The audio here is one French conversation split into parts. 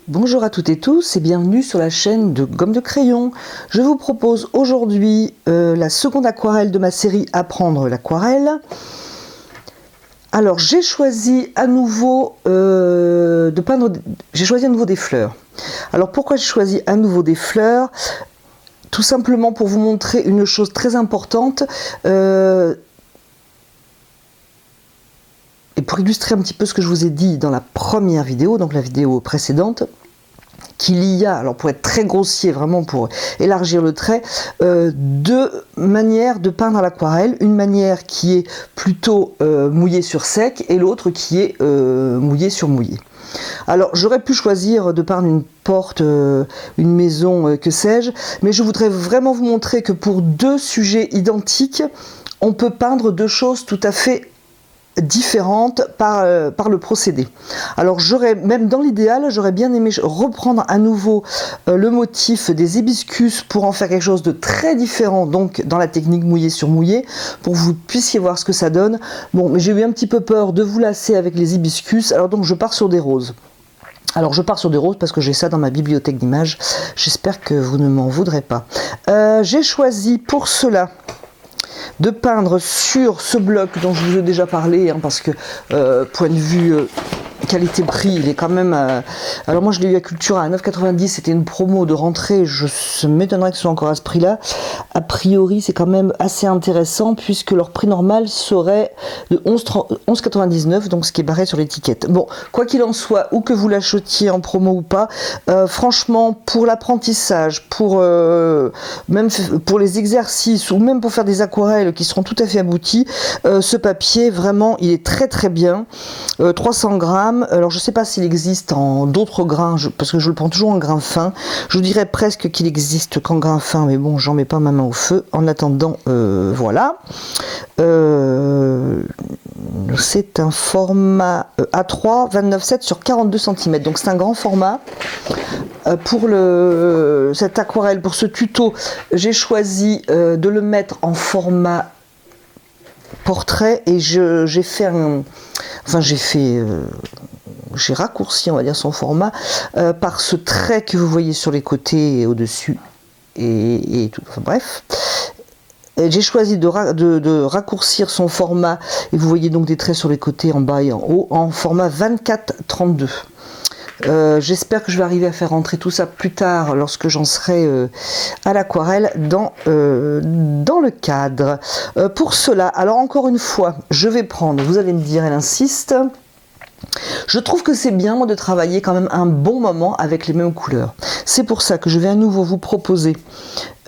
Bonjour à toutes et tous et bienvenue sur la chaîne de Gomme de Crayon. Je vous propose aujourd'hui la seconde aquarelle de ma série Apprendre l'aquarelle. Alors j'ai choisi à nouveau de peindre, j'ai choisi à nouveau des fleurs. Alors pourquoi j'ai choisi à nouveau des fleurs? Tout simplement pour vous montrer une chose très importante. Et pour illustrer un petit peu ce que je vous ai dit dans la première vidéo, donc la vidéo précédente, qu'il y a, alors pour être très grossier, vraiment pour élargir le trait, deux manières de peindre à l'aquarelle. Une manière qui est plutôt mouillée sur sec et l'autre qui est mouillée sur mouillé. Alors j'aurais pu choisir de peindre une porte, une maison, que sais-je, mais je voudrais vraiment vous montrer que pour deux sujets identiques, on peut peindre deux choses tout à fait différentes par le procédé. Alors même dans l'idéal, j'aurais bien aimé reprendre à nouveau le motif des hibiscus pour en faire quelque chose de très différent, donc dans la technique mouillé sur mouillé, pour que vous puissiez voir ce que ça donne. Bon, mais j'ai eu un petit peu peur de vous lasser avec les hibiscus, alors donc je pars sur des roses. Alors je pars sur des roses parce que j'ai ça dans ma bibliothèque d'images, j'espère que vous ne m'en voudrez pas. J'ai choisi pour cela de peindre sur ce bloc dont je vous ai déjà parlé, hein, parce que point de vue qualité-prix, il est quand même... alors moi je l'ai eu à Cultura à 9,90, c'était une promo de rentrée, je m'étonnerais que ce soit encore à ce prix-là. A priori c'est quand même assez intéressant puisque leur prix normal serait de 11,99, donc ce qui est barré sur l'étiquette. Bon, quoi qu'il en soit, ou que vous l'achetiez en promo ou pas, franchement pour l'apprentissage, même pour les exercices ou même pour faire des aquarelles qui seront tout à fait abouties, ce papier vraiment il est très très bien. 300 grammes. Alors je ne sais pas s'il existe en d'autres grains, parce que je le prends toujours en grain fin. Je dirais presque qu'il existe qu'en grain fin, mais bon, j'en mets pas ma main au feu. En attendant, voilà. C'est un format A3 29,7 sur 42 cm. Donc c'est un grand format. Pour cette aquarelle, pour ce tuto, j'ai choisi de le mettre en format portrait et j'ai fait j'ai raccourci, on va dire, son format par ce trait que vous voyez sur les côtés et au-dessus et tout. Enfin bref. J'ai choisi de raccourcir son format et vous voyez donc des traits sur les côtés, en bas et en haut, en format 24-32. J'espère que je vais arriver à faire rentrer tout ça plus tard lorsque j'en serai à l'aquarelle dans le cadre. Pour cela, alors encore une fois, je vais prendre, vous allez me dire, elle insiste, je trouve que c'est bien moi de travailler quand même un bon moment avec les mêmes couleurs. C'est pour ça que je vais à nouveau vous proposer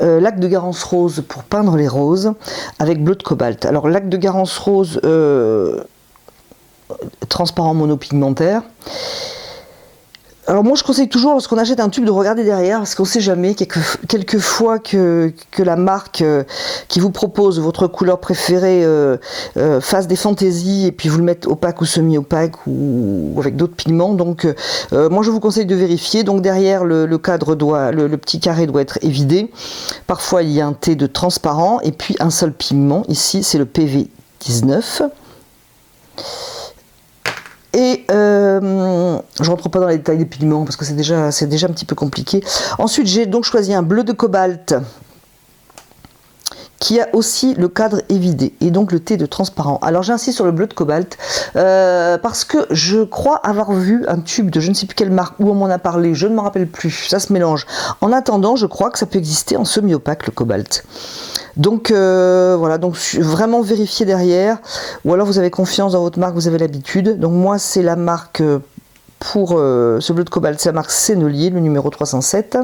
lac de Garance rose pour peindre les roses avec bleu de cobalt. Alors lac de Garance rose transparent monopigmentaire. Alors moi je conseille toujours lorsqu'on achète un tube de regarder derrière parce qu'on ne sait jamais quelquefois que la marque qui vous propose votre couleur préférée fasse des fantaisies et puis vous le mette opaque ou semi-opaque ou avec d'autres pigments. Donc moi je vous conseille de vérifier. Donc derrière le cadre le petit carré doit être évidé. Parfois il y a un T de transparent et puis un seul pigment. Ici c'est le PV19. Et je rentre pas dans les détails des pigments parce que c'est déjà un petit peu compliqué. Ensuite j'ai donc choisi un bleu de cobalt qui a aussi le cadre évidé et donc le T de transparent. Alors j'insiste sur le bleu de cobalt parce que je crois avoir vu un tube de je ne sais plus quelle marque où on m'en a parlé, je ne m'en rappelle plus, ça se mélange. En attendant, je crois que ça peut exister en semi-opaque le cobalt. Donc voilà, donc vraiment vérifier derrière, ou alors vous avez confiance dans votre marque, vous avez l'habitude. Donc moi c'est la marque pour ce bleu de cobalt, c'est la marque Sennelier, le numéro 307.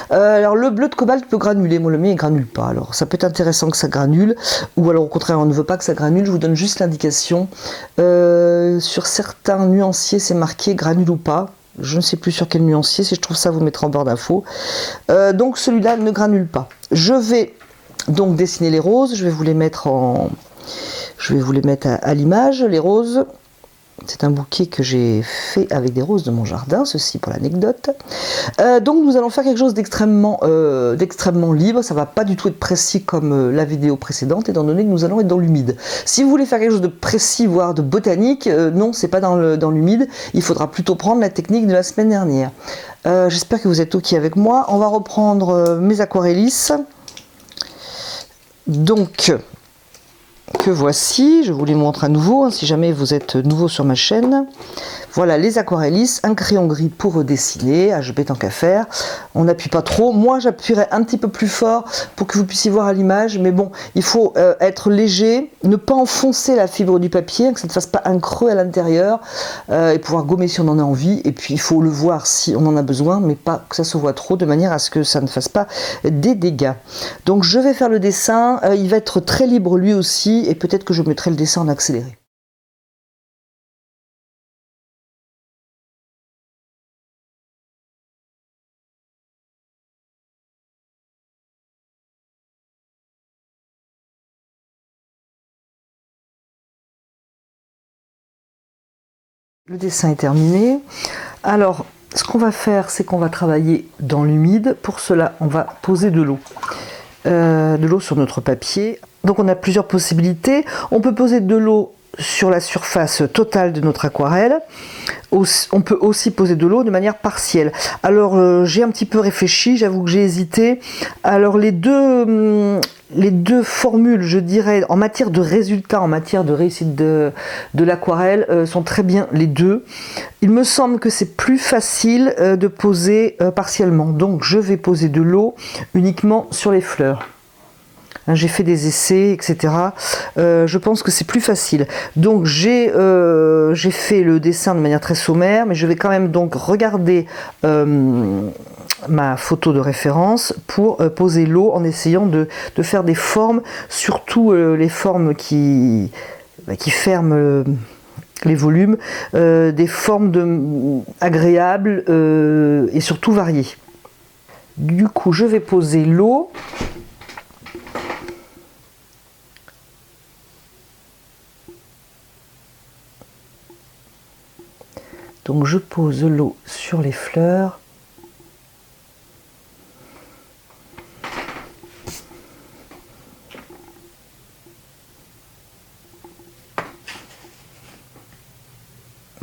Alors le bleu de cobalt peut granuler, moi le mien il granule pas, alors ça peut être intéressant que ça granule, ou alors au contraire on ne veut pas que ça granule, je vous donne juste l'indication. Sur certains nuanciers c'est marqué granule ou pas, je ne sais plus sur quel nuancier, si je trouve ça vous mettra en barre d'infos. Donc celui-là ne granule pas. Je vais donc dessiner les roses, je vais vous les mettre à l'image, les roses. C'est un bouquet que j'ai fait avec des roses de mon jardin, ceci pour l'anecdote. Donc nous allons faire quelque chose d'extrêmement libre, ça va pas du tout être précis comme la vidéo précédente, étant donné que nous allons être dans l'humide. Si vous voulez faire quelque chose de précis, voire de botanique, non, c'est pas dans l'humide, il faudra plutôt prendre la technique de la semaine dernière. J'espère que vous êtes OK avec moi. On va reprendre mes aquarellis. Donc, que voici, je vous les montre à nouveau, hein, si jamais vous êtes nouveau sur ma chaîne. Voilà les aquarellis, un crayon gris pour dessiner, HB tant qu'à faire. On n'appuie pas trop, moi j'appuierai un petit peu plus fort pour que vous puissiez voir à l'image, mais bon, il faut être léger, ne pas enfoncer la fibre du papier, que ça ne fasse pas un creux à l'intérieur, et pouvoir gommer si on en a envie, et puis il faut le voir si on en a besoin, mais pas que ça se voit trop, de manière à ce que ça ne fasse pas des dégâts. Donc je vais faire le dessin, il va être très libre lui aussi, et peut-être que je mettrai le dessin en accéléré. Le dessin est terminé. Alors, ce qu'on va faire, c'est qu'on va travailler dans l'humide. Pour cela, on va poser de l'eau. Sur notre papier. Donc on a plusieurs possibilités. On peut poser de l'eau sur la surface totale de notre aquarelle. On peut aussi poser de l'eau de manière partielle. Alors j'ai un petit peu réfléchi, j'avoue que j'ai hésité. Alors les deux formules, je dirais, en matière de résultat, en matière de réussite de l'aquarelle, sont très bien les deux. Il me semble que c'est plus facile de poser partiellement. Donc je vais poser de l'eau uniquement sur les fleurs. J'ai fait des essais, etc. Je pense que c'est plus facile. Donc j'ai fait le dessin de manière très sommaire, mais je vais quand même donc regarder ma photo de référence pour poser l'eau en essayant de faire des formes, surtout les formes qui ferment les volumes, des formes agréables et surtout variées. Du coup, je vais poser l'eau. Donc je pose l'eau sur les fleurs.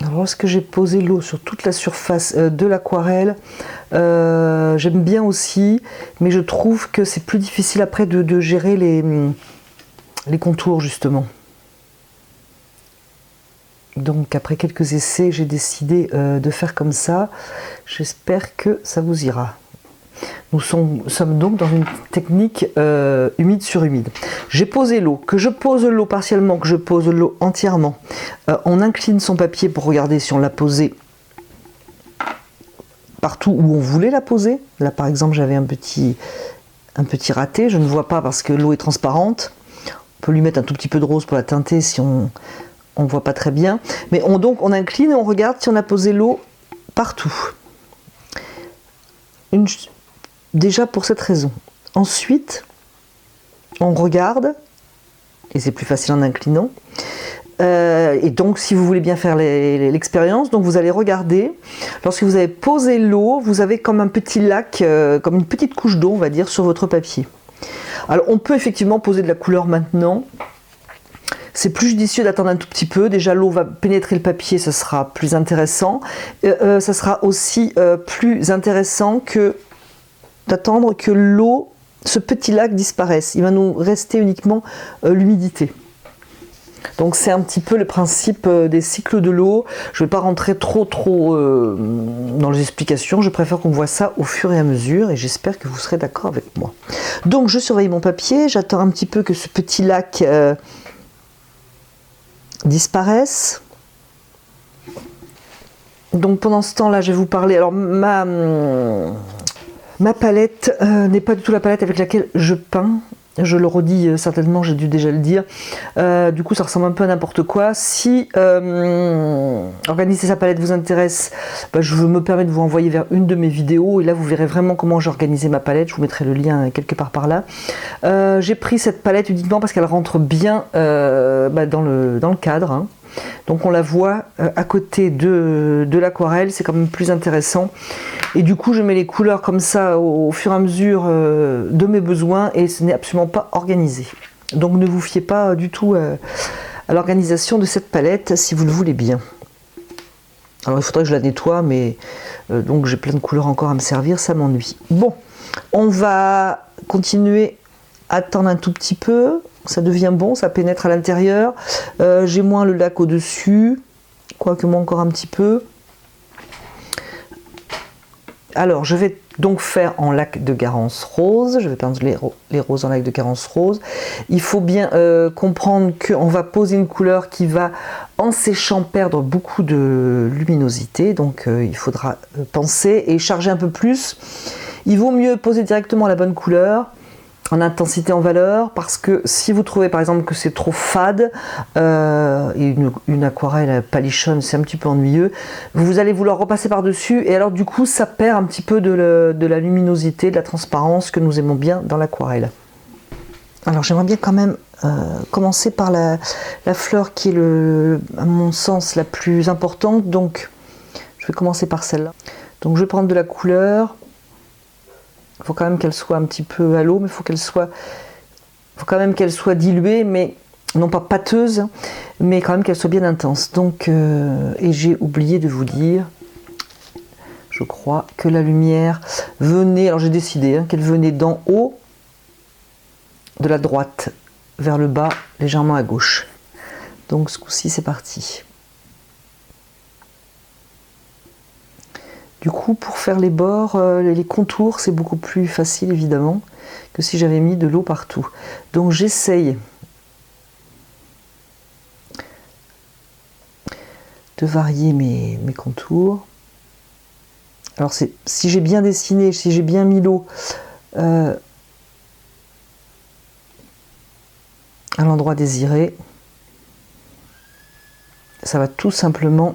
Alors lorsque j'ai posé l'eau sur toute la surface de l'aquarelle, j'aime bien aussi, mais je trouve que c'est plus difficile après de gérer les contours justement. Donc après quelques essais, j'ai décidé de faire comme ça. J'espère que ça vous ira. Nous sommes donc dans une technique humide sur humide. J'ai posé l'eau, que je pose l'eau partiellement, que je pose l'eau entièrement. On incline son papier pour regarder si on l'a posé partout où on voulait la poser. Là par exemple j'avais un petit raté, je ne vois pas parce que l'eau est transparente. On peut lui mettre un tout petit peu de rose pour la teinter si on ne voit pas très bien, mais on incline et on regarde si on a posé l'eau partout. Déjà pour cette raison. Ensuite, on regarde, et c'est plus facile en inclinant, et donc si vous voulez bien faire l'expérience, donc vous allez regarder, lorsque vous avez posé l'eau, vous avez comme un petit lac, comme une petite couche d'eau, on va dire, sur votre papier. Alors on peut effectivement poser de la couleur maintenant. C'est plus judicieux d'attendre un tout petit peu. Déjà, l'eau va pénétrer le papier, ça sera plus intéressant. Ça sera aussi plus intéressant que d'attendre que l'eau, ce petit lac disparaisse. Il va nous rester uniquement l'humidité. Donc c'est un petit peu le principe des cycles de l'eau. Je ne vais pas rentrer trop dans les explications. Je préfère qu'on voit ça au fur et à mesure et j'espère que vous serez d'accord avec moi. Donc je surveille mon papier. J'attends un petit peu que ce petit lac disparaissent. Donc pendant ce temps-là, je vais vous parler. Alors ma palette n'est pas du tout la palette avec laquelle je peins. Je le redis certainement, j'ai dû déjà le dire. Du coup, ça ressemble un peu à n'importe quoi. Si organiser sa palette vous intéresse, je me permets de vous envoyer vers une de mes vidéos. Et là, vous verrez vraiment comment j'ai organisé ma palette. Je vous mettrai le lien quelque part par là. J'ai pris cette palette uniquement parce qu'elle rentre bien dans le cadre. Hein. Donc on la voit à côté de l'aquarelle, c'est quand même plus intéressant. Et du coup je mets les couleurs comme ça au fur et à mesure de mes besoins et ce n'est absolument pas organisé. Donc ne vous fiez pas du tout à l'organisation de cette palette si vous le voulez bien. Alors il faudrait que je la nettoie, mais donc j'ai plein de couleurs encore à me servir, ça m'ennuie. Bon, on va continuer à attendre un tout petit peu, ça devient bon, ça pénètre à l'intérieur. J'ai moins le lac au-dessus, quoique moi encore un petit peu. Alors je vais donc faire en lac de Garance rose, je vais peindre les roses en lac de Garance rose. Il faut bien comprendre qu'on va poser une couleur qui va en séchant perdre beaucoup de luminosité, donc il faudra penser et charger un peu plus. Il vaut mieux poser directement la bonne couleur en intensité, en valeur, parce que si vous trouvez par exemple que c'est trop fade, et une aquarelle palichonne, c'est un petit peu ennuyeux, vous allez vouloir repasser par dessus et alors du coup ça perd un petit peu de la luminosité, de la transparence que nous aimons bien dans l'aquarelle. Alors j'aimerais bien quand même commencer par la fleur qui est à mon sens la plus importante, donc je vais commencer par celle-là. Donc je vais prendre de la couleur. Il faut quand même qu'elle soit un petit peu à l'eau, mais faut quand même qu'elle soit diluée, mais non pas pâteuse, mais quand même qu'elle soit bien intense. Donc, et j'ai oublié de vous dire, je crois que la lumière venait, alors j'ai décidé qu'elle venait d'en haut, de la droite vers le bas, légèrement à gauche. Donc ce coup-ci, c'est parti. Du coup, pour faire les bords, les contours, c'est beaucoup plus facile évidemment que si j'avais mis de l'eau partout. Donc j'essaye de varier mes contours. Alors si j'ai bien dessiné, si j'ai bien mis l'eau à l'endroit désiré, ça va tout simplement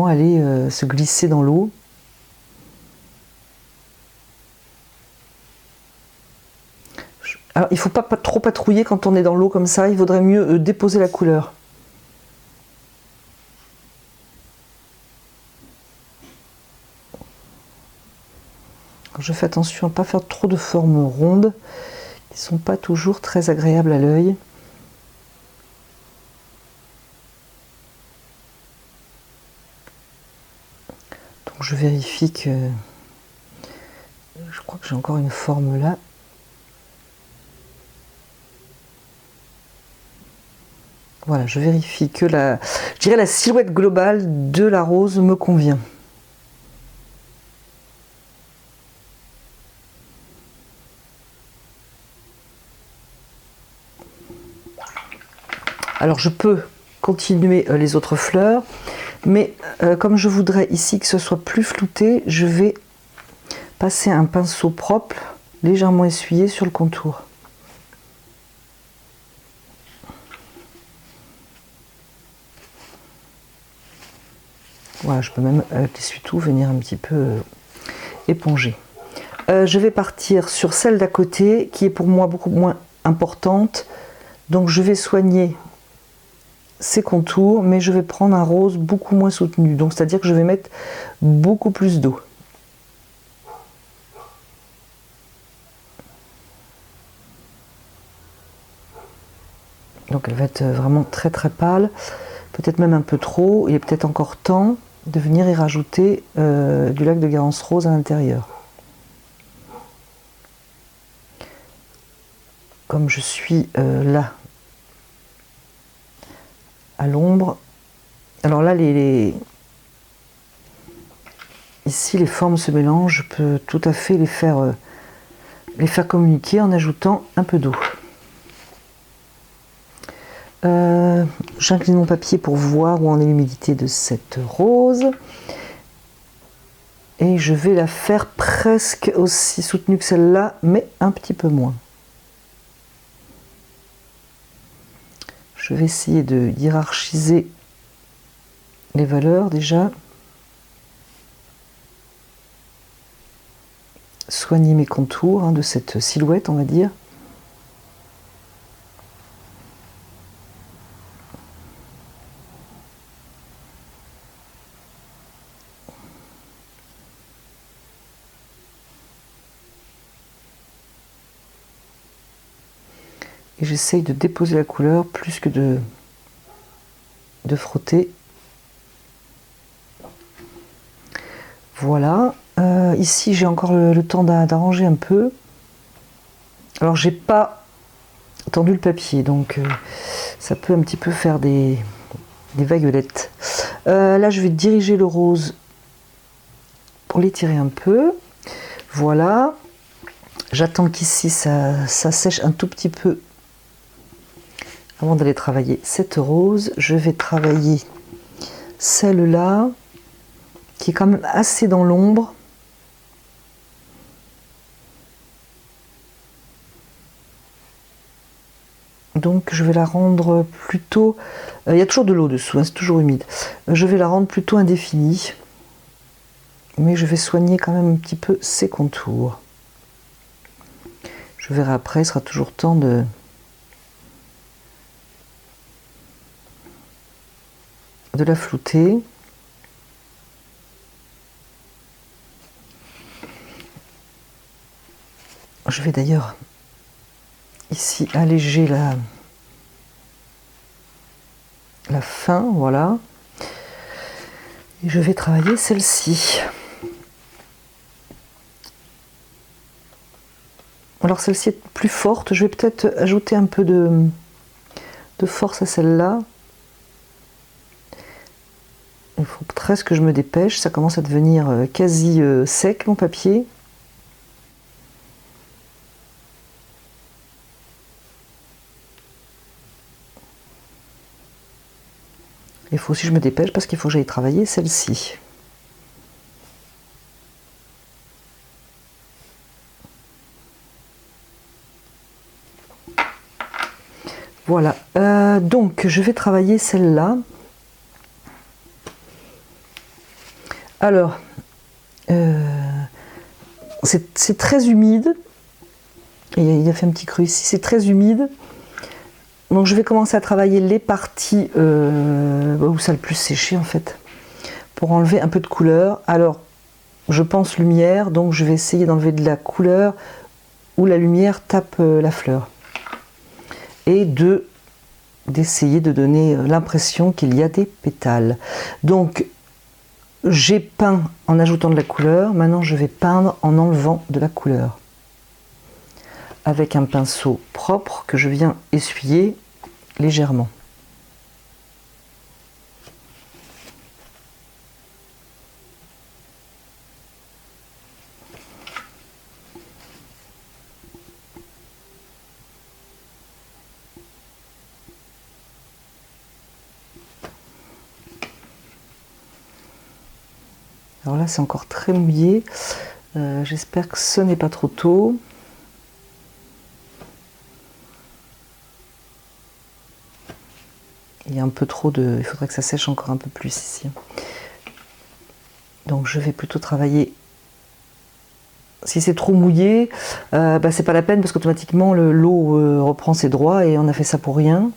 aller se glisser dans l'eau. Alors il ne faut pas trop patrouiller quand on est dans l'eau comme ça, il vaudrait mieux déposer la couleur. Alors, je fais attention à ne pas faire trop de formes rondes, qui ne sont pas toujours très agréables à l'œil. Je vérifie que je crois que j'ai encore une forme là. Voilà, je vérifie que je dirais la silhouette globale de la rose me convient. Alors je peux continuer les autres fleurs, mais comme je voudrais ici que ce soit plus flouté, je vais passer un pinceau propre, légèrement essuyé sur le contour. Voilà, je peux même avec l'essuie-tout venir un petit peu éponger. Je vais partir sur celle d'à côté, qui est pour moi beaucoup moins importante. Donc je vais soigner ces contours, mais je vais prendre un rose beaucoup moins soutenu. Donc c'est-à-dire que je vais mettre beaucoup plus d'eau. Donc elle va être vraiment très très pâle, peut-être même un peu trop. Il est peut-être encore temps de venir y rajouter du lac de Garance rose à l'intérieur. Comme je suis là, à l'ombre, alors là ici les formes se mélangent, je peux tout à fait les faire communiquer en ajoutant un peu d'eau. J'incline mon papier pour voir où en est l'humidité de cette rose. Et je vais la faire presque aussi soutenue que celle-là, mais un petit peu moins. Je vais essayer de hiérarchiser les valeurs déjà. Soigner mes contours de cette silhouette, on va dire. Et j'essaye de déposer la couleur plus que de frotter. Voilà. Ici, j'ai encore le temps d'arranger un peu. Alors, j'ai pas tendu le papier, donc ça peut un petit peu faire des vaguelettes. Là, je vais diriger le rose pour l'étirer un peu. Voilà. J'attends qu'ici, ça sèche un tout petit peu avant d'aller travailler cette rose. Je vais travailler celle-là, qui est quand même assez dans l'ombre. Donc je vais la rendre plutôt... il y a toujours de l'eau dessous, hein, c'est toujours humide. Je vais la rendre plutôt indéfinie. Mais je vais soigner quand même un petit peu ses contours. Je verrai après, il sera toujours temps de la flouter. Je vais d'ailleurs ici alléger la fin, voilà. Et je vais travailler celle-ci. Alors celle-ci est plus forte, je vais peut-être ajouter un peu de force à celle-là. Il faut presque que je me dépêche, ça commence à devenir quasi sec mon papier. Il faut aussi que je me dépêche parce qu'il faut que j'aille travailler celle-ci. Voilà, donc je vais travailler celle-là. Alors, c'est très humide. Il a fait un petit creux ici, c'est très humide. Donc je vais commencer à travailler les parties où ça a le plus séché en fait, pour enlever un peu de couleur. Alors, je pense lumière, donc je vais essayer d'enlever de la couleur où la lumière tape la fleur. Et d'essayer de donner l'impression qu'il y a des pétales. Donc, j'ai peint en ajoutant de la couleur, maintenant je vais peindre en enlevant de la couleur. Avec un pinceau propre que je viens essuyer légèrement. Alors là c'est encore très mouillé, j'espère que ce n'est pas trop tôt. Il y a un peu trop de... Il faudrait que ça sèche encore un peu plus ici. Donc je vais plutôt travailler... Si c'est trop mouillé, c'est pas la peine parce qu'automatiquement l'eau reprend ses droits et on a fait ça pour rien.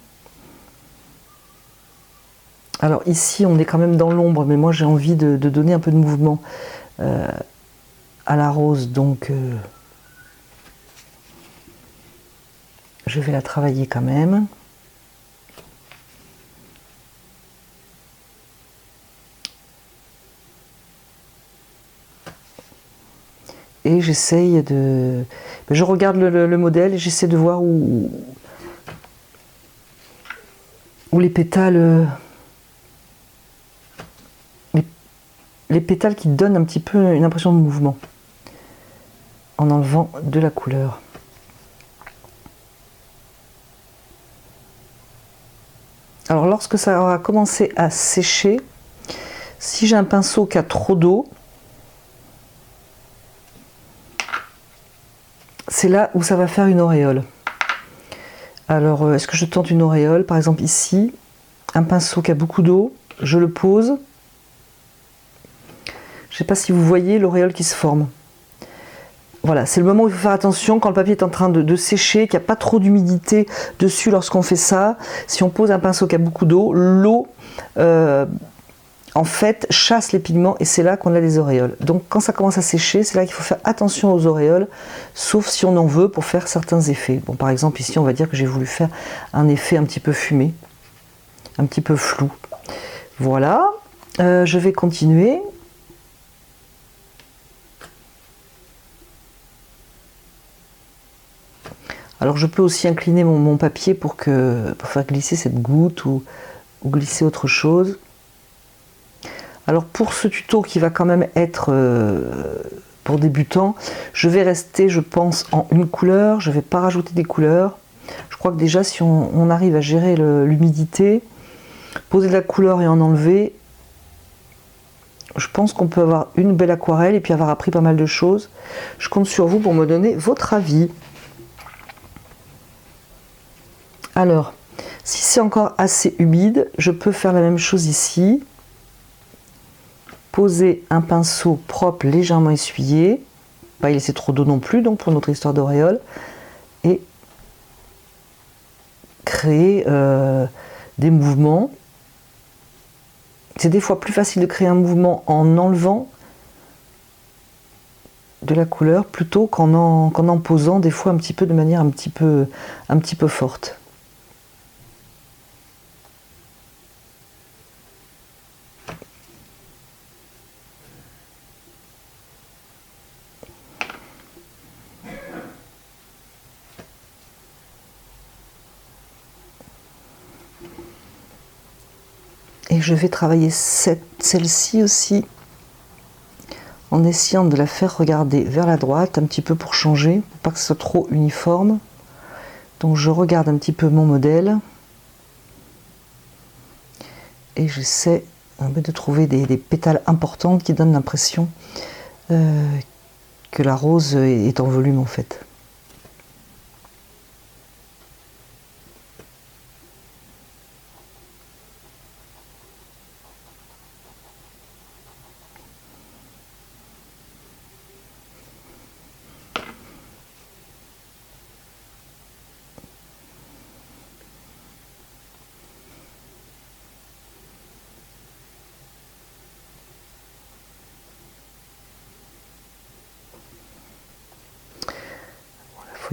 Alors ici on est quand même dans l'ombre, mais moi j'ai envie de donner un peu de mouvement à la rose, donc je vais la travailler quand même. Et j'essaye de... Je regarde le modèle et j'essaie de voir où les pétales... les pétales qui donnent un petit peu une impression de mouvement en enlevant de la couleur. Alors lorsque ça aura commencé à sécher, si j'ai un pinceau qui a trop d'eau, c'est là où ça va faire une auréole. Alors est-ce que je tente une auréole? Par exemple ici, un pinceau qui a beaucoup d'eau, je le pose. Je ne sais pas si vous voyez l'auréole qui se forme. Voilà, c'est le moment où il faut faire attention quand le papier est en train de sécher, qu'il n'y a pas trop d'humidité dessus lorsqu'on fait ça. Si on pose un pinceau qui a beaucoup d'eau, l'eau en fait, chasse les pigments et c'est là qu'on a les auréoles. Donc quand ça commence à sécher, c'est là qu'il faut faire attention aux auréoles, sauf si on en veut pour faire certains effets. Bon, par exemple, ici, on va dire que j'ai voulu faire un effet un petit peu fumé, un petit peu flou. Voilà, je vais continuer. Alors je peux aussi incliner mon papier pour faire glisser cette goutte ou glisser autre chose. Alors pour ce tuto qui va quand même être pour débutants, je vais rester, je pense, en une couleur. Je ne vais pas rajouter des couleurs. Je crois que déjà si on arrive à gérer l'humidité, poser de la couleur et en enlever, je pense qu'on peut avoir une belle aquarelle et puis avoir appris pas mal de choses. Je compte sur vous pour me donner votre avis. Alors, si c'est encore assez humide, je peux faire la même chose ici. Poser un pinceau propre, légèrement essuyé. Pas y laisser trop d'eau non plus, donc pour notre histoire d'auréole. Et créer des mouvements. C'est des fois plus facile de créer un mouvement en enlevant de la couleur plutôt qu'en en posant des fois un petit peu de manière un petit peu forte. Et je vais travailler celle-ci aussi en essayant de la faire regarder vers la droite un petit peu pour changer, pour pas que ce soit trop uniforme. Donc je regarde un petit peu mon modèle et j'essaie un peu de trouver des pétales importantes qui donnent l'impression que la rose est en volume en fait.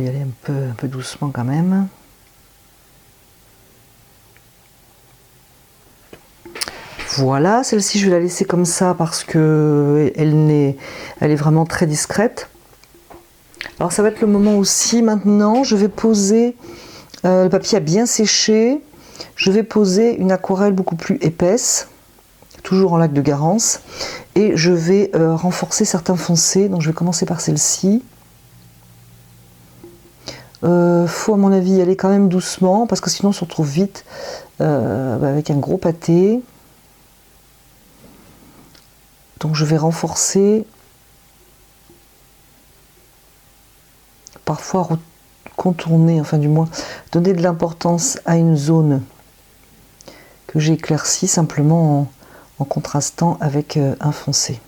Il faut y aller un peu doucement quand même. Voilà, celle-ci je vais la laisser comme ça parce que elle est vraiment très discrète. Alors ça va être le moment aussi maintenant, je vais poser, le papier a bien séché, je vais poser une aquarelle beaucoup plus épaisse, toujours en lac de Garance, et je vais renforcer certains foncés, donc je vais commencer par celle-ci. Faut à mon avis y aller quand même doucement parce que sinon on se retrouve vite avec un gros pâté. Donc je vais renforcer, parfois contourner, enfin du moins donner de l'importance à une zone que j'ai éclaircie simplement en contrastant avec un foncé.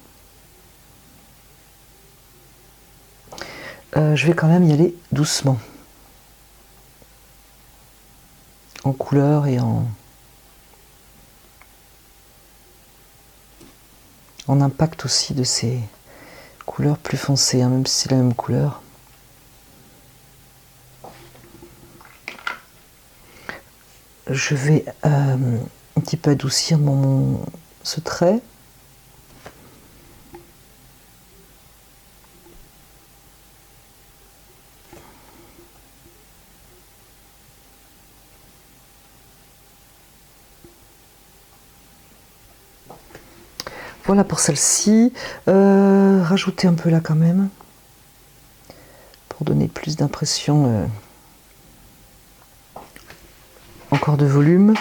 Je vais quand même y aller doucement, en couleur et en impact aussi de ces couleurs plus foncées, hein, même si c'est la même couleur. Je vais un petit peu adoucir ce trait. Voilà pour celle-ci. Rajouter un peu là quand même, pour donner plus d'impression, encore de volume.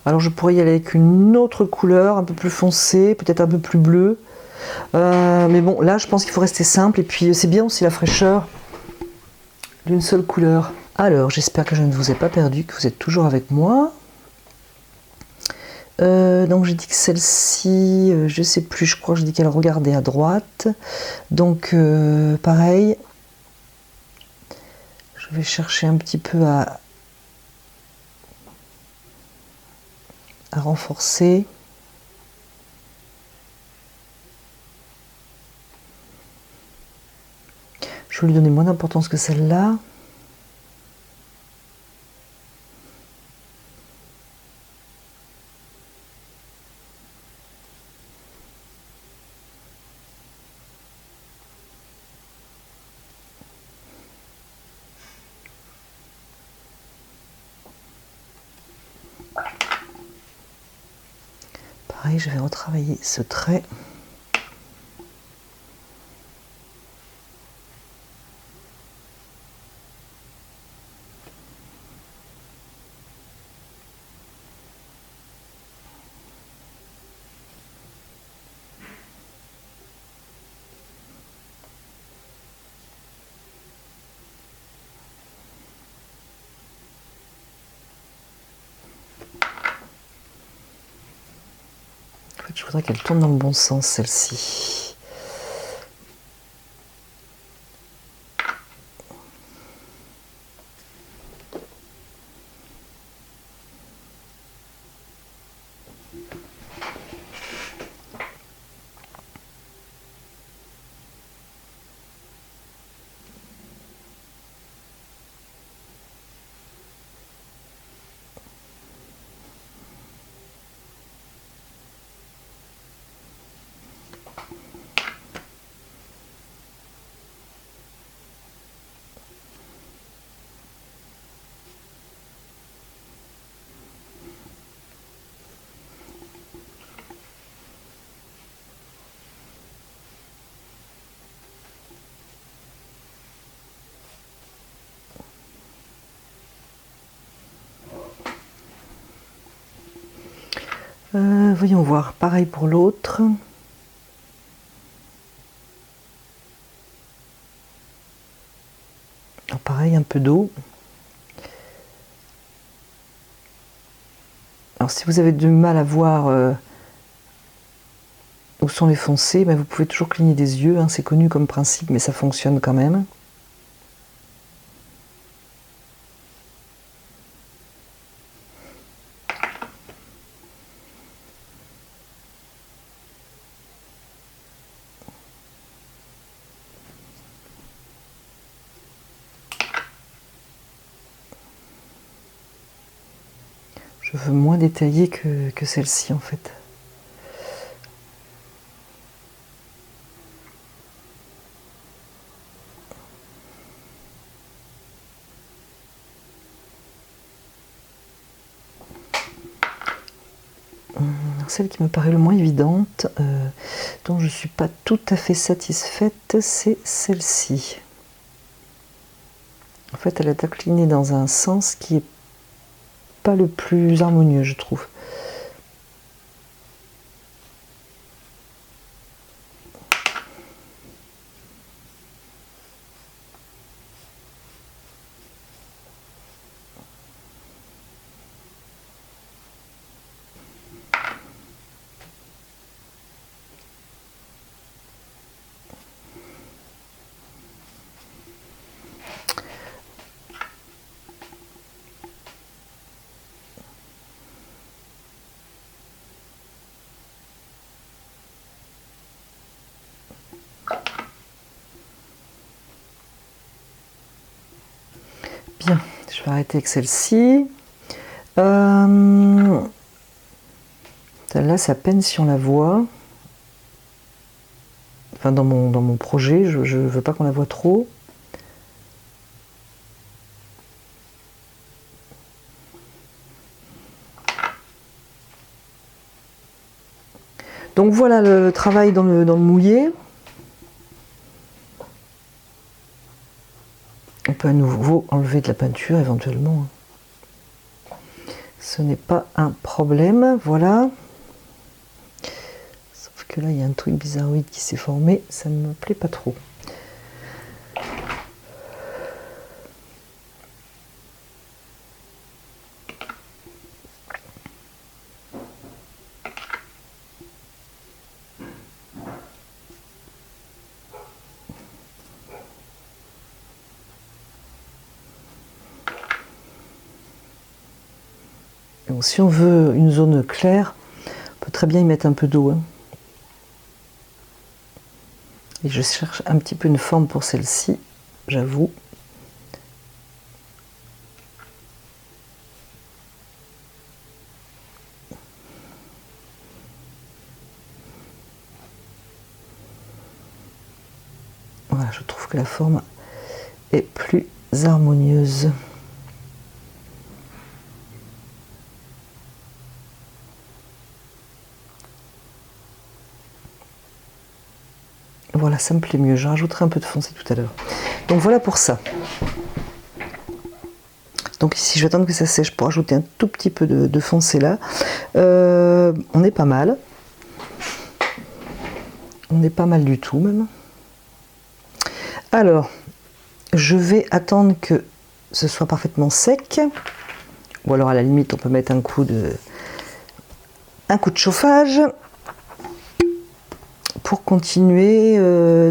Alors je pourrais y aller avec une autre couleur, un peu plus foncée, peut-être un peu plus bleue. Mais bon, là je pense qu'il faut rester simple, et puis c'est bien aussi la fraîcheur d'une seule couleur. Alors, j'espère que je ne vous ai pas perdu, que vous êtes toujours avec moi. Donc j'ai dit que celle-ci, je sais plus, je crois que je dis qu'elle regardait à droite. Donc pareil, je Je vais chercher un petit peu à renforcer. Je vais lui donner moins d'importance que celle-là. Pareil, je vais retravailler ce trait. Je voudrais qu'elle tourne dans le bon sens, celle-ci. Voyons voir, pareil pour l'autre. Pareil, un peu d'eau. Alors si vous avez du mal à voir où sont les foncés, ben vous pouvez toujours cligner des yeux, hein, c'est connu comme principe, mais ça fonctionne quand même. Je veux moins détailler que celle-ci en fait. Celle qui me paraît le moins évidente, dont je ne suis pas tout à fait satisfaite, c'est celle-ci. En fait, elle est inclinée dans un sens qui n'est pas le plus harmonieux, je trouve. Bien, je vais arrêter avec celle-ci. Celle-là, c'est à peine si on la voit. Enfin, dans mon projet, je ne veux pas qu'on la voie trop. Donc voilà le travail dans le mouillé. On peut à nouveau enlever de la peinture éventuellement. Ce n'est pas un problème, voilà. Sauf que là, il y a un truc bizarroïde qui s'est formé, ça ne me plaît pas trop. Donc, si on veut une zone claire, on peut très bien y mettre un peu d'eau. Hein. Et je cherche un petit peu une forme pour celle-ci, j'avoue. Voilà, je trouve que la forme est plus harmonieuse. Voilà, ça me plaît mieux. Je rajouterai un peu de foncé tout à l'heure. Donc voilà pour ça. Donc ici, je vais attendre que ça sèche pour ajouter un tout petit peu de foncé là. On est pas mal. On est pas mal du tout même. Alors, je vais attendre que ce soit parfaitement sec. Ou alors à la limite, on peut mettre un coup de chauffage pour continuer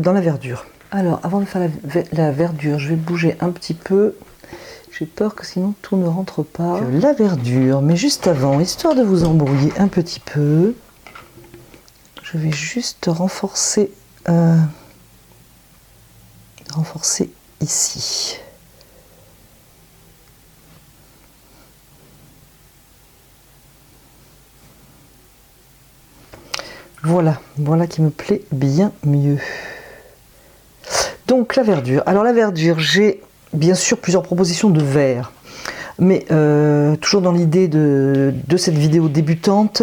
dans la verdure. Alors, avant de faire la verdure, je vais bouger un petit peu. J'ai peur que sinon tout ne rentre pas. La verdure, mais juste avant, histoire de vous embrouiller un petit peu, je vais juste renforcer ici. Voilà, voilà qui me plaît bien mieux. Donc la verdure. Alors la verdure, j'ai bien sûr plusieurs propositions de verre, mais toujours dans l'idée de cette vidéo débutante.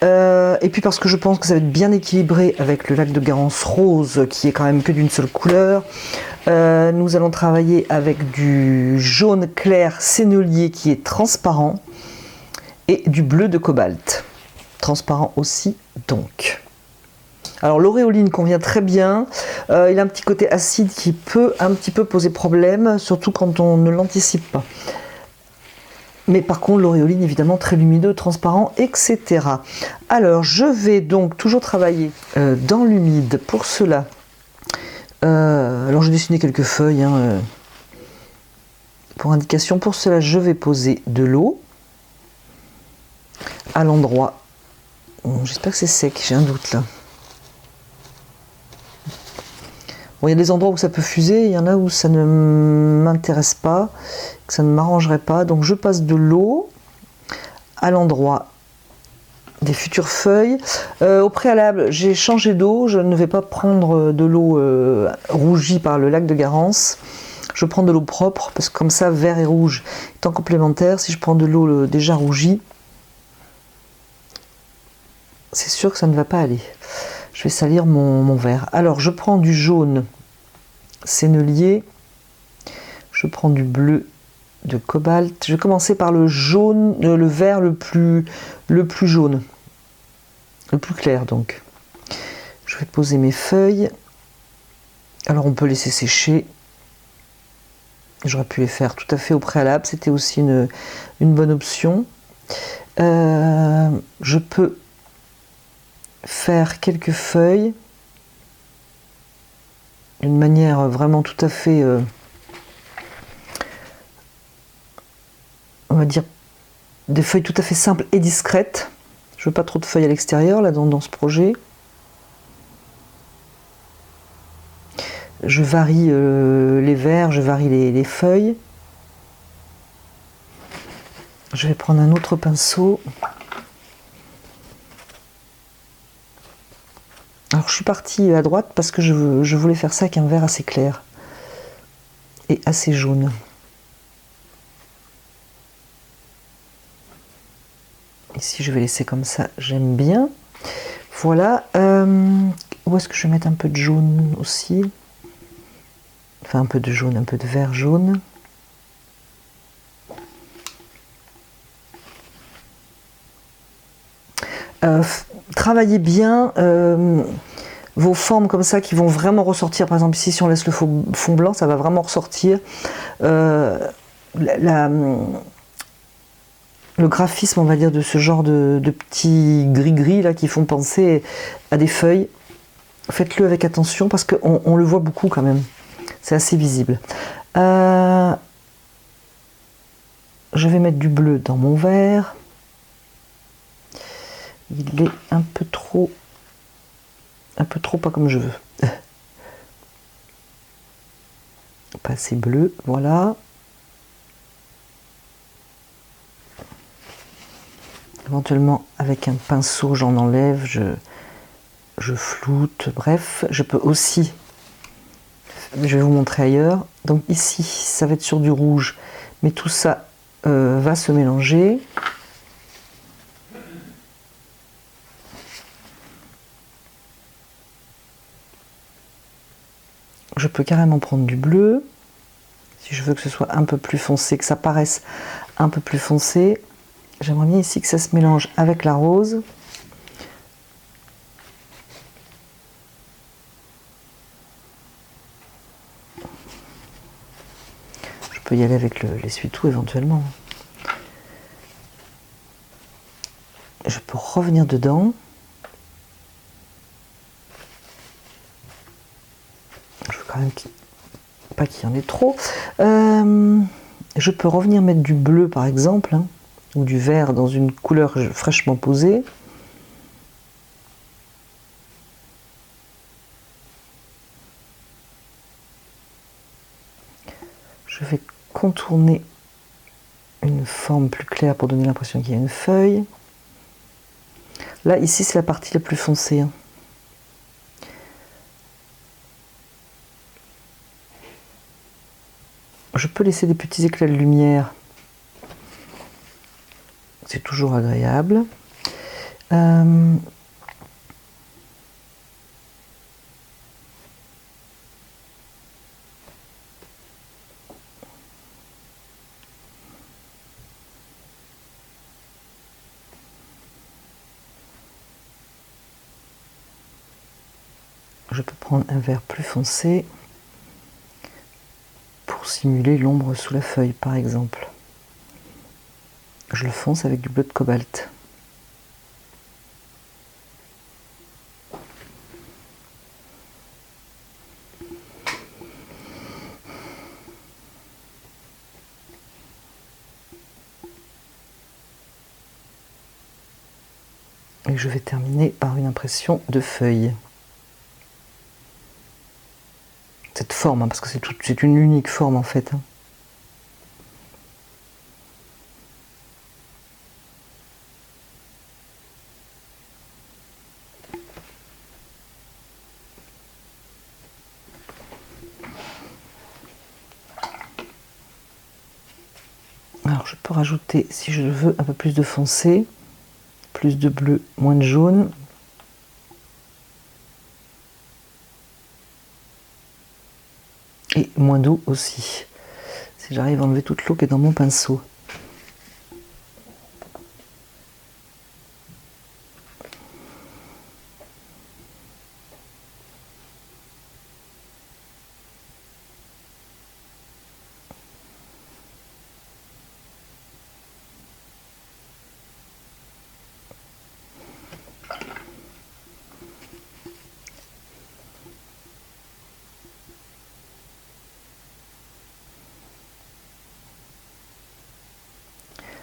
Et puis parce que je pense que ça va être bien équilibré avec le lac de Garance rose qui est quand même que d'une seule couleur. Nous allons travailler avec du jaune clair sénelier qui est transparent et du bleu de cobalt. Transparent aussi donc. Alors l'auréoline convient très bien, il a un petit côté acide qui peut un petit peu poser problème, surtout quand on ne l'anticipe pas. Mais par contre l'auréoline évidemment très lumineux, transparent, etc. Alors je vais donc toujours travailler dans l'humide pour cela. Alors j'ai dessiné quelques feuilles pour indication. Pour cela je vais poser de l'eau à l'endroit. J'espère que c'est sec, j'ai un doute là. Bon, il y a des endroits où ça peut fuser, il y en a où ça ne m'intéresse pas, que ça ne m'arrangerait pas. Donc je passe de l'eau à l'endroit des futures feuilles. Au préalable, j'ai changé d'eau. Je ne vais pas prendre de l'eau rougie par le lac de Garance. Je prends de l'eau propre, parce que comme ça, vert et rouge étant complémentaires. Si je prends de l'eau déjà rougie, c'est sûr que ça ne va pas aller. Je vais salir mon verre. Alors, je prends du jaune sénelier. Je prends du bleu de cobalt. Je vais commencer par le jaune, le vert le plus jaune. Le plus clair, donc. Je vais poser mes feuilles. Alors, on peut laisser sécher. J'aurais pu les faire tout à fait au préalable. C'était aussi une bonne option. Je peux faire quelques feuilles d'une manière vraiment tout à fait on va dire des feuilles tout à fait simples et discrètes. Je veux pas trop de feuilles à l'extérieur là dans ce projet. Je varie les verres, je varie les feuilles. Je vais prendre un autre pinceau. Alors je suis partie à droite parce que je voulais faire ça avec un vert assez clair et assez jaune. Ici je vais laisser comme ça, j'aime bien. Voilà. Où est-ce que je vais mettre un peu de jaune aussi? Enfin un peu de jaune, un peu de vert jaune. Travaillez bien vos formes comme ça qui vont vraiment ressortir. Par exemple ici si on laisse le fond blanc, ça va vraiment ressortir. Le graphisme, on va dire, de ce genre de petits gris-gris là qui font penser à des feuilles. Faites-le avec attention parce qu'on le voit beaucoup quand même. C'est assez visible. Je vais mettre du bleu dans mon verre. il est un peu trop pas comme je veux. Pas assez bleu, voilà. Éventuellement, avec un pinceau, j'en enlève, je floute, bref. Je peux aussi, je vais vous montrer ailleurs. Donc ici, ça va être sur du rouge, mais tout ça va se mélanger. Je peux carrément prendre du bleu, si je veux que ce soit un peu plus foncé, que ça paraisse un peu plus foncé. J'aimerais bien ici que ça se mélange avec la rose. Je peux y aller avec l'essuie-tout éventuellement. Je peux revenir dedans. Je veux quand même pas qu'il y en ait trop. Je peux revenir mettre du bleu par exemple, hein, ou du vert dans une couleur fraîchement posée. Je vais contourner une forme plus claire pour donner l'impression qu'il y a une feuille. Là, ici, c'est la partie la plus foncée, hein. Je peux laisser des petits éclats de lumière. C'est toujours agréable. Je peux prendre un vert plus foncé pour simuler l'ombre sous la feuille, par exemple. Je le fonce avec du bleu de cobalt. Et je vais terminer par une impression de feuille. Cette forme, hein, parce que c'est une unique forme en fait, hein. Alors je peux rajouter, si je veux, un peu plus de foncé, plus de bleu, moins de jaune. Et moins d'eau aussi, si j'arrive à enlever toute l'eau qui est dans mon pinceau.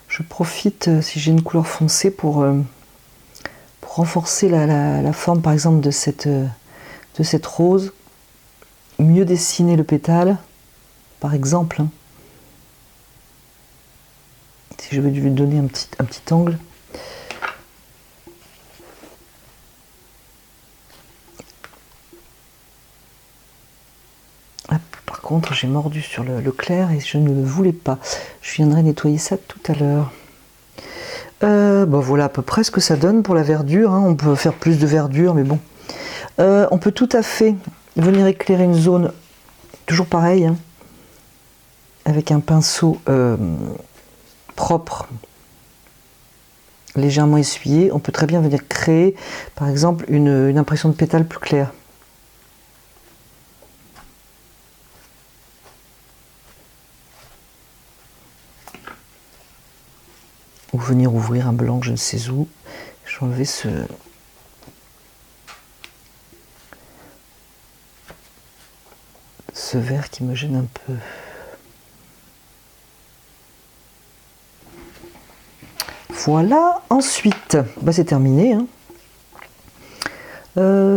Je profite, si j'ai une couleur foncée, pour renforcer la forme, par exemple, de cette rose. Mieux dessiner le pétale, par exemple, hein. Si je veux lui donner un petit angle. Hop, par contre, j'ai mordu sur le clair et je ne le voulais pas. Je viendrai nettoyer ça tout à l'heure. Bon, voilà à peu près ce que ça donne pour la verdure, hein. On peut faire plus de verdure, mais bon. On peut tout à fait venir éclairer une zone, toujours pareil, hein, avec un pinceau propre, légèrement essuyé. On peut très bien venir créer, par exemple, une impression de pétale plus claire. Ou venir ouvrir un blanc, je ne sais où. Je vais enlever ce vert qui me gêne un peu. Voilà, ensuite, bah c'est terminé. Hein.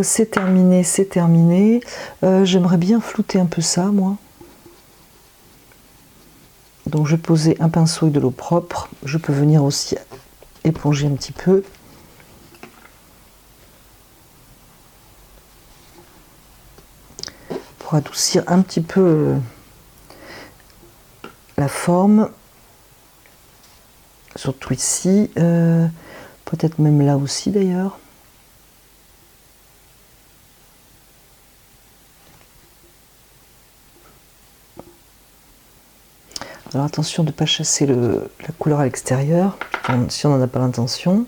C'est terminé, c'est terminé. J'aimerais bien flouter un peu ça, moi. Donc je vais poser un pinceau et de l'eau propre. Je peux venir aussi éponger un petit peu. Pour adoucir un petit peu la forme. Surtout ici. Peut-être même là aussi d'ailleurs. Alors attention de ne pas chasser la couleur à l'extérieur, si on n'en a pas l'intention.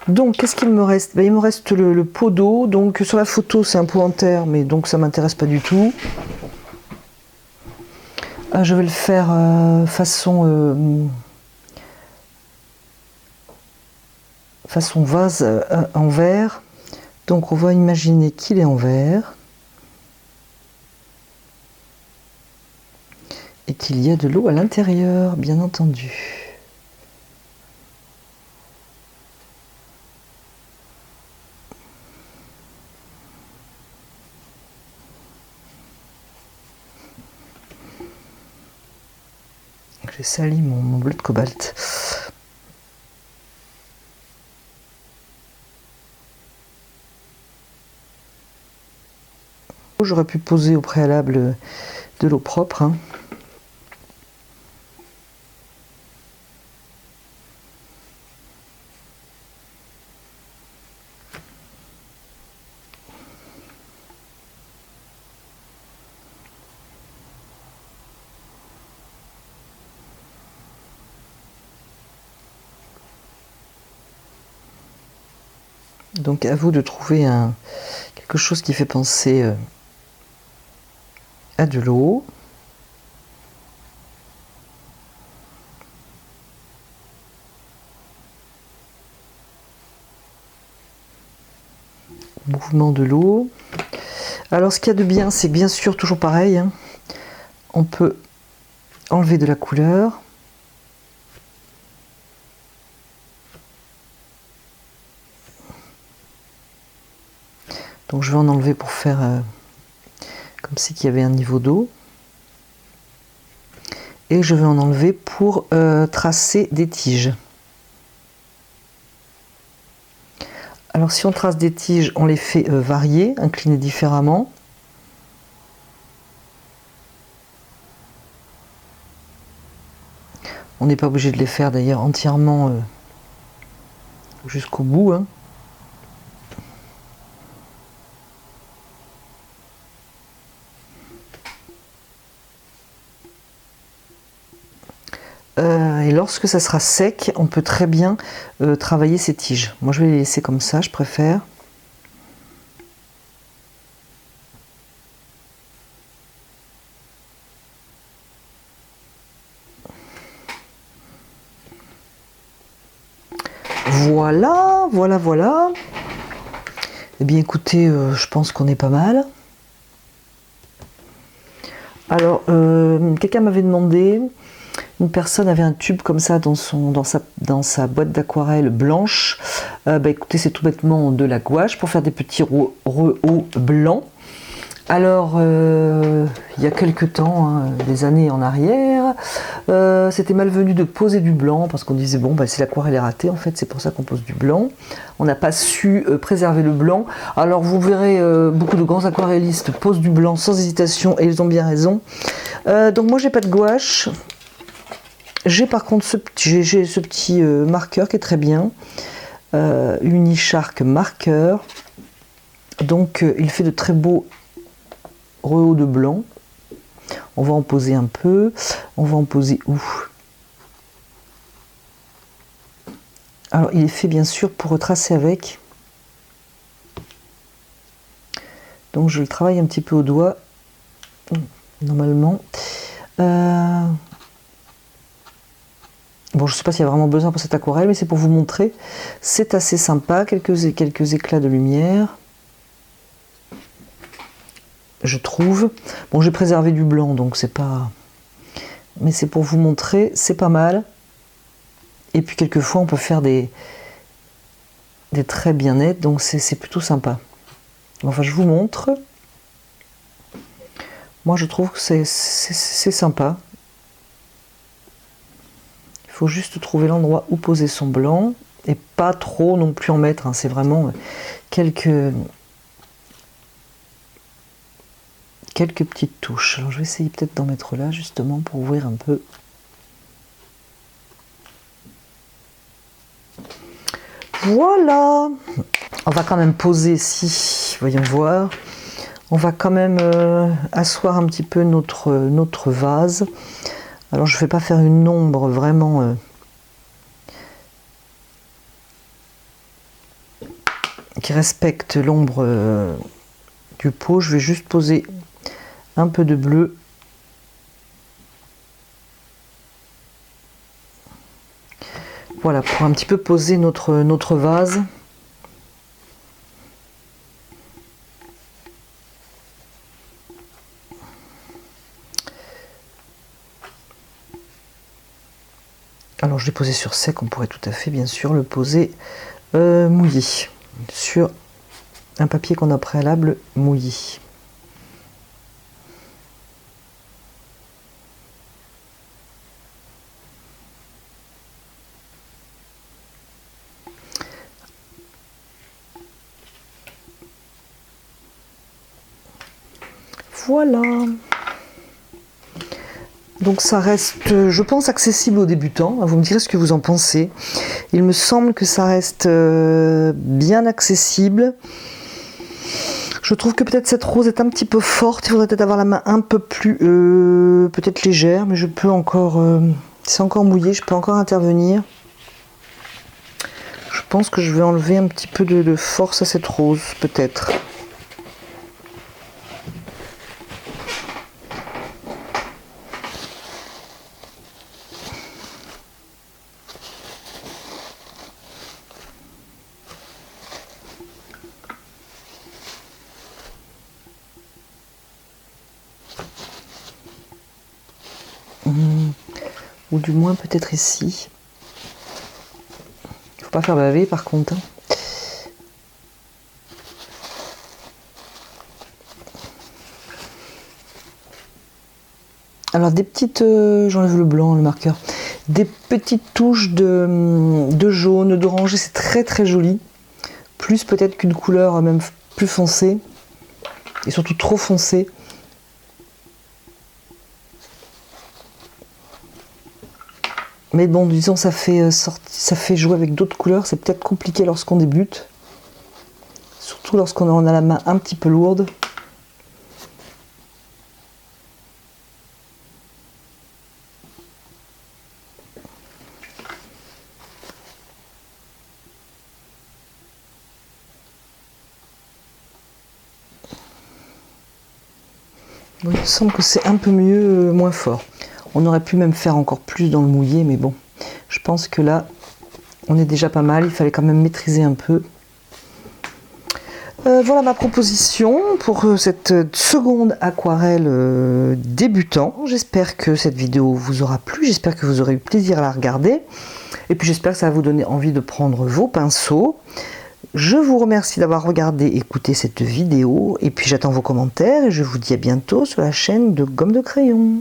Donc qu'est-ce qu'il me reste? Ben, il me reste le pot d'eau. Donc sur la photo c'est un pot en terre, mais donc ça m'intéresse pas du tout. Je vais le faire façon vase en verre. Donc on va imaginer qu'il est en verre et qu'il y a de l'eau à l'intérieur, bien entendu. J'ai sali mon bleu de cobalt. J'aurais pu poser au préalable de l'eau propre. Hein. Donc à vous de trouver quelque chose qui fait penser à de l'eau. Mouvement de l'eau. Alors ce qu'il y a de bien, c'est bien sûr toujours pareil. Hein, on peut enlever de la couleur. Donc je vais en enlever pour faire comme si qu'il y avait un niveau d'eau. Et je vais en enlever pour tracer des tiges. Alors si on trace des tiges, on les fait varier, incliner différemment. On n'est pas obligé de les faire d'ailleurs entièrement jusqu'au bout. Hein. Et lorsque ça sera sec, on peut très bien travailler ces tiges. Moi je vais les laisser comme ça, je préfère. Voilà, voilà, voilà. Eh bien écoutez, je pense qu'on est pas mal. Alors, quelqu'un m'avait demandé, une personne avait un tube comme ça dans sa boîte d'aquarelle blanche. Bah écoutez, c'est tout bêtement de la gouache pour faire des petits rehauts blancs. Alors, il y a quelques temps, hein, des années en arrière, c'était malvenu de poser du blanc parce qu'on disait bon, bah, si l'aquarelle est ratée, en fait, c'est pour ça qu'on pose du blanc. On n'a pas su préserver le blanc. Alors, vous verrez, beaucoup de grands aquarellistes posent du blanc sans hésitation et ils ont bien raison. Donc, moi, j'ai pas de gouache. J'ai par contre ce petit marqueur qui est très bien, Unishark marqueur. Donc, il fait de très beaux rehauts de blanc. On va en poser un peu. On va en poser où? Alors il est fait bien sûr pour retracer avec. Donc je le travaille un petit peu au doigt. Normalement. Bon, je ne sais pas s'il y a vraiment besoin pour cette aquarelle, mais c'est pour vous montrer. C'est assez sympa. Quelques éclats de lumière. je trouve. Bon, j'ai préservé du blanc, donc c'est pas... Mais c'est pour vous montrer, c'est pas mal. Et puis quelquefois, on peut faire des traits bien nets, donc c'est plutôt sympa. Enfin, je vous montre. Moi, je trouve que c'est sympa. Il faut juste trouver l'endroit où poser son blanc et pas trop non plus en mettre, hein. C'est vraiment quelques petites touches. Alors, je vais essayer peut-être d'en mettre là, justement, pour ouvrir un peu. Voilà. On va quand même poser ici, voyons voir. On va quand même asseoir un petit peu notre vase. Alors je ne vais pas faire une ombre vraiment qui respecte l'ombre du pot. Je vais juste poser un peu de bleu. Voilà, pour un petit peu poser notre vase. Alors je l'ai posé sur sec, on pourrait tout à fait bien sûr le poser mouillé, sur un papier qu'on a préalable mouillé. Voilà. Donc ça reste, je pense, accessible aux débutants. Vous me direz ce que vous en pensez. Il me semble que ça reste bien accessible. Je trouve que peut-être cette rose est un petit peu forte. Il faudrait peut-être avoir la main un peu plus, peut-être légère, mais je peux encore, c'est encore mouillé, je peux encore intervenir. Je pense que je vais enlever un petit peu de force à cette rose, peut-être. Ou du moins peut-être ici. Il faut pas faire baver par contre. Alors des petites, j'enlève le blanc, le marqueur, des petites touches de jaune, d'orange, c'est très très joli. Plus peut-être qu'une couleur même plus foncée, et surtout trop foncée. Mais bon, disons, ça fait jouer avec d'autres couleurs, c'est peut-être compliqué lorsqu'on débute. Surtout lorsqu'on a la main un petit peu lourde. Bon, il me semble que c'est un peu mieux, moins fort. On aurait pu même faire encore plus dans le mouillé, mais bon, je pense que là, on est déjà pas mal. Il fallait quand même maîtriser un peu. Voilà ma proposition pour cette seconde aquarelle débutant. J'espère que cette vidéo vous aura plu, j'espère que vous aurez eu plaisir à la regarder. Et puis j'espère que ça va vous donner envie de prendre vos pinceaux. Je vous remercie d'avoir regardé et écouté cette vidéo. Et puis j'attends vos commentaires et je vous dis à bientôt sur la chaîne de Gomme de Crayon.